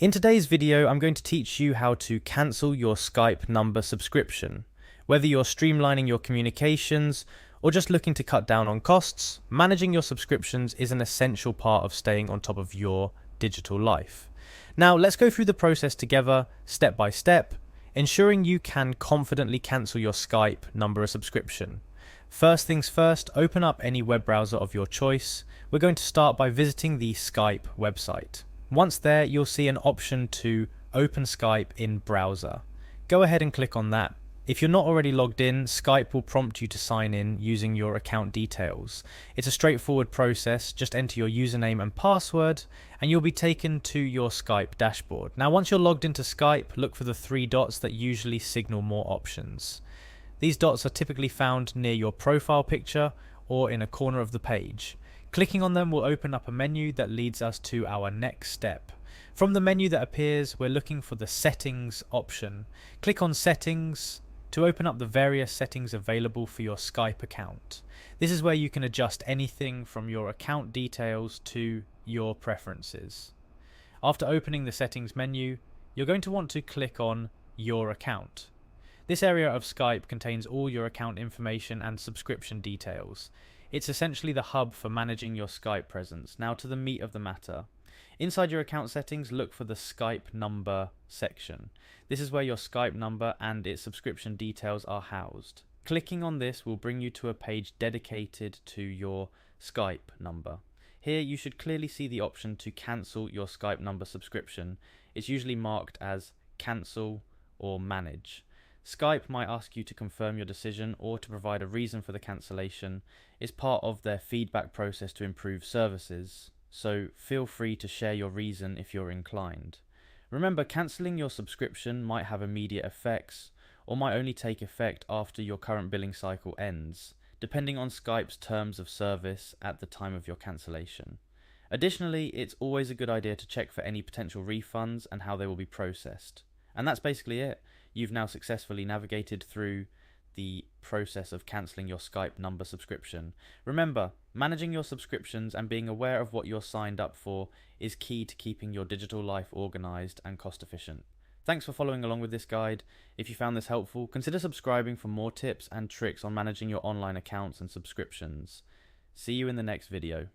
In today's video, I'm going to teach you how to cancel your Skype number subscription. Whether you're streamlining your communications or just looking to cut down on costs, managing your subscriptions is an essential part of staying on top of your digital life. Now, let's go through the process together, step by step, ensuring you can confidently cancel your Skype number subscription. First things first, open up any web browser of your choice. We're going to start by visiting the Skype website. Once there, you'll see an option to open Skype in browser. Go ahead and click on that. If you're not already logged in, Skype will prompt you to sign in using your account details. It's a straightforward process. Just enter your username and password and you'll be taken to your Skype dashboard. Now, once you're logged into Skype, look for the three dots that usually signal more options. These dots are typically found near your profile picture or in a corner of the page. Clicking on them will open up a menu that leads us to our next step. From the menu that appears, we're looking for the Settings option. Click on Settings to open up the various settings available for your Skype account. This is where you can adjust anything from your account details to your preferences. After opening the Settings menu, you're going to want to click on Your Account. This area of Skype contains all your account information and subscription details. It's essentially the hub for managing your Skype presence. Now to the meat of the matter. Inside your account settings, look for the Skype number section. This is where your Skype number and its subscription details are housed. Clicking on this will bring you to a page dedicated to your Skype number. Here you should clearly see the option to cancel your Skype number subscription. It's usually marked as cancel or manage. Skype might ask you to confirm your decision or to provide a reason for the cancellation. It's part of their feedback process to improve services, so feel free to share your reason if you're inclined. Remember, cancelling your subscription might have immediate effects or might only take effect after your current billing cycle ends, depending on Skype's terms of service at the time of your cancellation. Additionally, it's always a good idea to check for any potential refunds and how they will be processed. And that's basically it. You've now successfully navigated through the process of cancelling your Skype number subscription. Remember, managing your subscriptions and being aware of what you're signed up for is key to keeping your digital life organised and cost efficient. Thanks for following along with this guide. If you found this helpful, consider subscribing for more tips and tricks on managing your online accounts and subscriptions. See you in the next video.